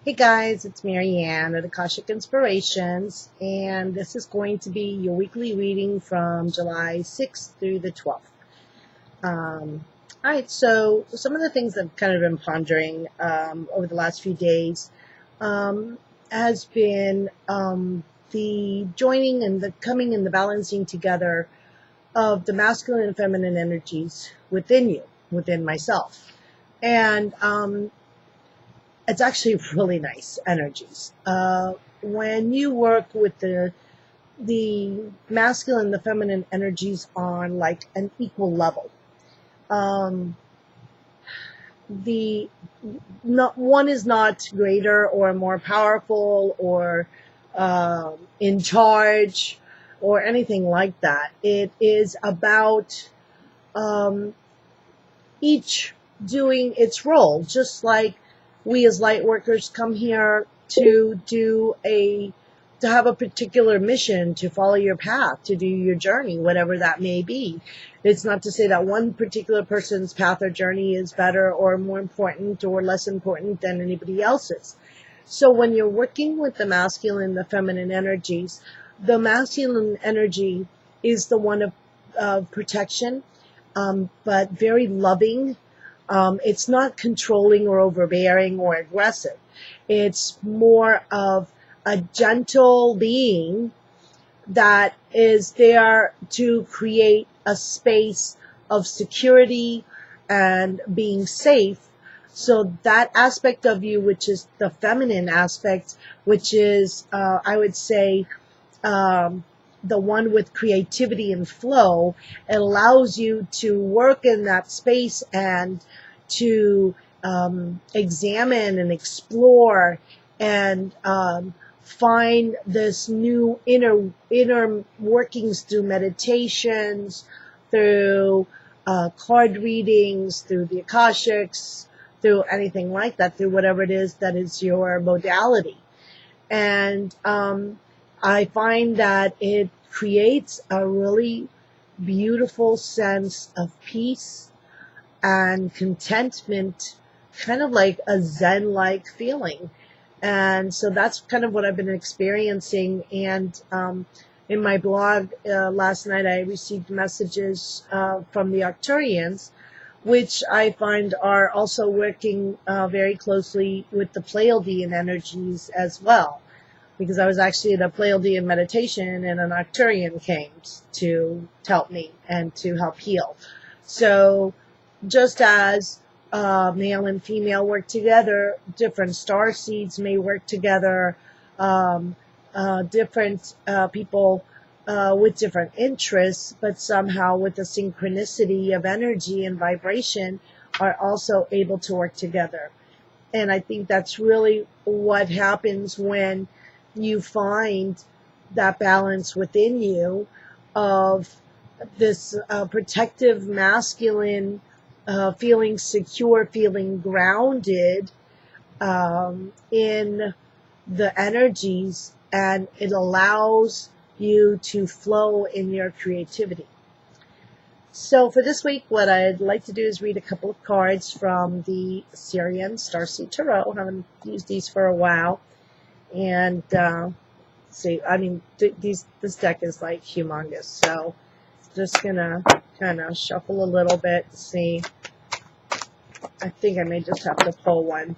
Hey guys, it's Marianne at Akashic Inspirations, and this is going to be your weekly reading from July 6th through the 12th. Alright, so some of the things I've kind of been pondering over the last few days has been the joining and the coming and the balancing together of the masculine and feminine energies within you, within myself. And it's actually really nice energies. When you work with the masculine and the feminine energies on like an equal level, one is not greater or more powerful or in charge or anything like that. It is about each doing its role, just like we as light workers come here to have a particular mission, to follow your path, to do your journey, whatever that may be. It's not to say that one particular person's path or journey is better or more important or less important than anybody else's. So when you're working with the masculine and the feminine energies, the masculine energy is the one of protection, but very loving. It's not controlling or overbearing or aggressive. It's more of a gentle being that is there to create a space of security and being safe. So that aspect of you, which is the feminine aspect, which is, I would say, the one with creativity and flow, it allows you to work in that space and to examine and explore and find this new inner workings through meditations, through card readings, through the Akashics, through anything like that, through whatever it is that is your modality. And I find that it creates a really beautiful sense of peace and contentment, kind of like a Zen-like feeling. And so that's kind of what I've been experiencing. And in my blog last night, I received messages from the Arcturians, which I find are also working very closely with the Pleiadian energies as well. Because I was actually in a Pleiadian meditation and an Arcturian came to help me and to help heal. So just as male and female work together, different star seeds may work together, different people with different interests, but somehow with the synchronicity of energy and vibration are also able to work together. And I think that's really what happens when you find that balance within you of this protective masculine feeling secure, feeling grounded in the energies, and it allows you to flow in your creativity. So for this week, what I'd like to do is read a couple of cards from the Syrian Starseed Tarot. I haven't used these for a while. And see, I mean, this deck is like humongous. So just gonna kind of shuffle a little bit to see. I think I may just have to pull one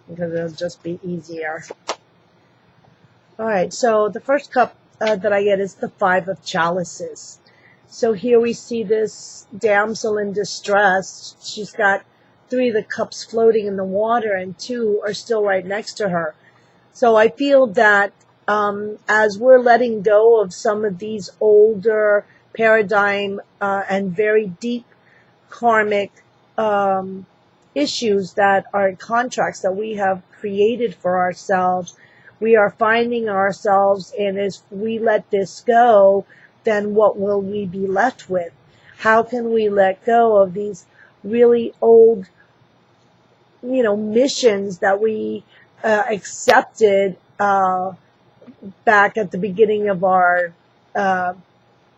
because it'll just be easier. All right, so the first cup that I get is the Five of Chalices. So here we see this damsel in distress. She's got 3 of the cups floating in the water and 2 are still right next to her. So I feel that as we're letting go of some of these older paradigm and very deep karmic issues that are contracts that we have created for ourselves, we are finding ourselves, and as we let this go, then what will we be left with? How can we let go of these really old, missions that we accepted back at the beginning of our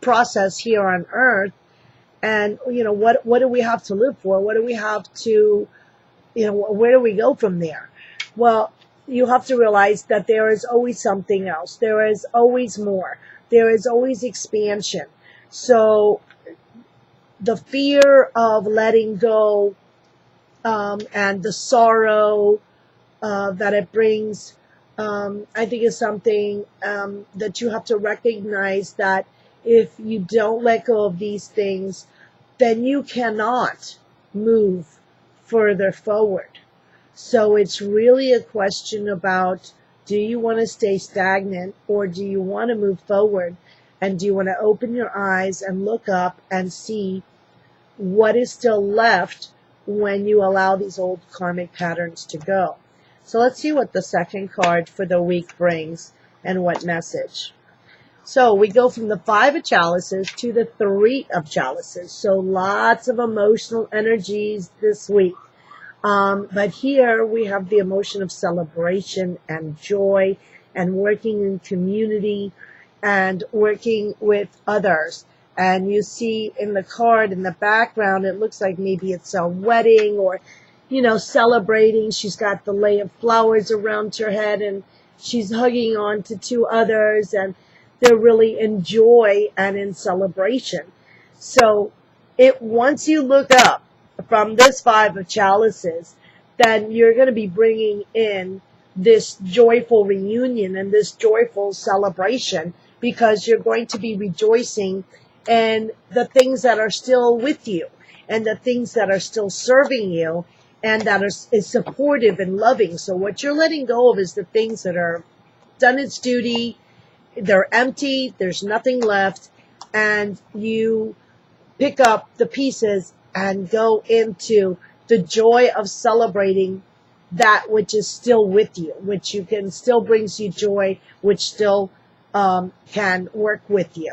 process here on Earth? And what do we have to live for? What do we have to, where do we go from there? Well, you have to realize that there is always something else. There is always more. There is always expansion. So the fear of letting go, and the sorrow that it brings, I think is something that you have to recognize, that if you don't let go of these things, then you cannot move further forward. So it's really a question about, do you want to stay stagnant, or do you want to move forward? And do you want to open your eyes and look up and see what is still left when you allow these old karmic patterns to go? So let's see what the second card for the week brings and what message. So we go from the Five of Chalices to the Three of Chalices. So lots of emotional energies this week. But here we have the emotion of celebration and joy and working in community and working with others. And you see in the card in the background, it looks like maybe it's a wedding, or, celebrating. She's got the lei of flowers around her head, and she's hugging on to two others, and they're really in joy and in celebration. So once you look up from this Five of Chalices, then you're going to be bringing in this joyful reunion and this joyful celebration, because you're going to be rejoicing in the things that are still with you, and the things that are still serving you, and that is supportive and loving. So what you're letting go of is the things that are done its duty, they're empty, there's nothing left, and you pick up the pieces and go into the joy of celebrating that which is still with you, which you can still brings you joy, which still can work with you.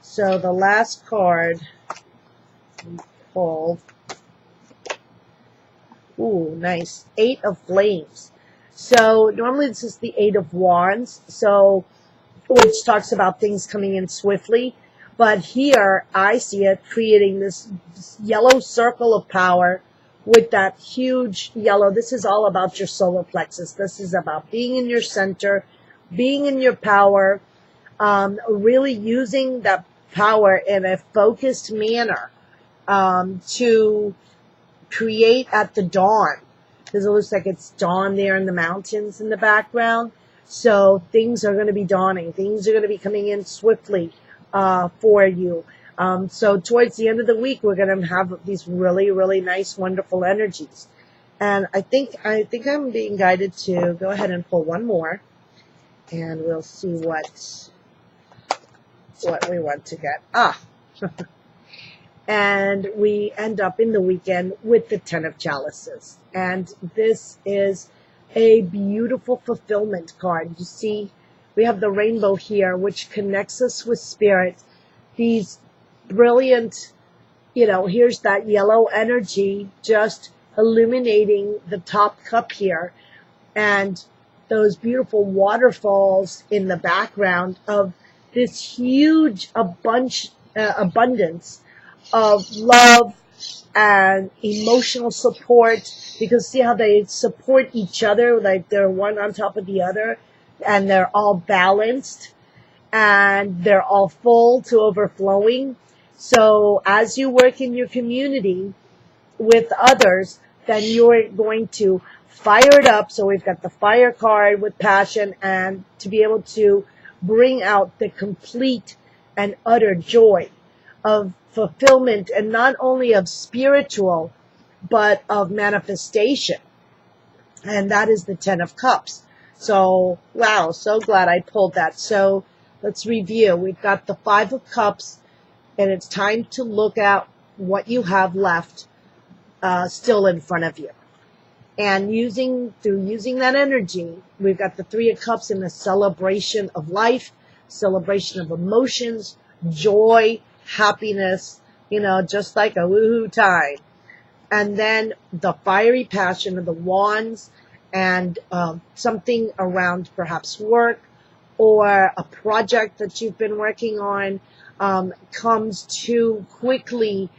So the last card we pulled, ooh, nice, Eight of Flames. So normally this is the Eight of Wands, so which talks about things coming in swiftly. But here I see it creating this yellow circle of power with that huge yellow. This is all about your solar plexus. This is about being in your center, being in your power, really using that power in a focused manner to create at the dawn. Because it looks like it's dawn there in the mountains in the background. So things are going to be dawning. Things are going to be coming in swiftly for you. So towards the end of the week, we're going to have these really, really nice, wonderful energies. And I think I'm being guided to go ahead and pull one more, and we'll see what we want to get. And we end up in the weekend with the Ten of Chalices. And this is a beautiful fulfillment card. You see, we have the rainbow here, which connects us with spirit. These brilliant, here's that yellow energy just illuminating the top cup here. And those beautiful waterfalls in the background of this huge abundance of love and emotional support, because see how they support each other, like they're one on top of the other, and they're all balanced, and they're all full to overflowing. So as you work in your community with others, then you're going to fire it up. So we've got the fire card with passion, and to be able to bring out the complete and utter joy of fulfillment, and not only of spiritual, but of manifestation. And that is the Ten of Cups. So, wow, so glad I pulled that. So let's review. We've got the Five of Cups, and it's time to look at what you have left still in front of you. And using that energy, we've got the Three of Cups in the celebration of life, celebration of emotions, joy, happiness, just like a woohoo time. And then the fiery passion of the wands, and something around perhaps work or a project that you've been working on comes too quickly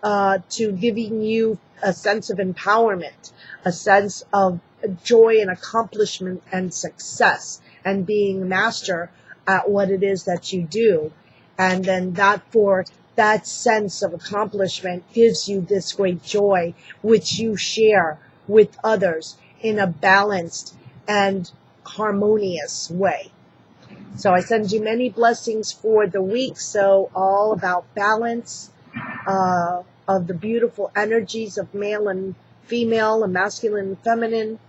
to giving you a sense of empowerment, a sense of joy and accomplishment and success and being master at what it is that you do. And then that sense of accomplishment gives you this great joy, which you share with others in a balanced and harmonious way. So I send you many blessings for the week. So all about balance of the beautiful energies of male and female and masculine and feminine,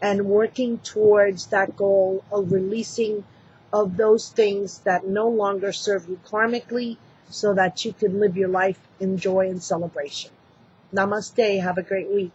and working towards that goal of releasing of those things that no longer serve you karmically, so that you can live your life in joy and celebration. Namaste. Have a great week.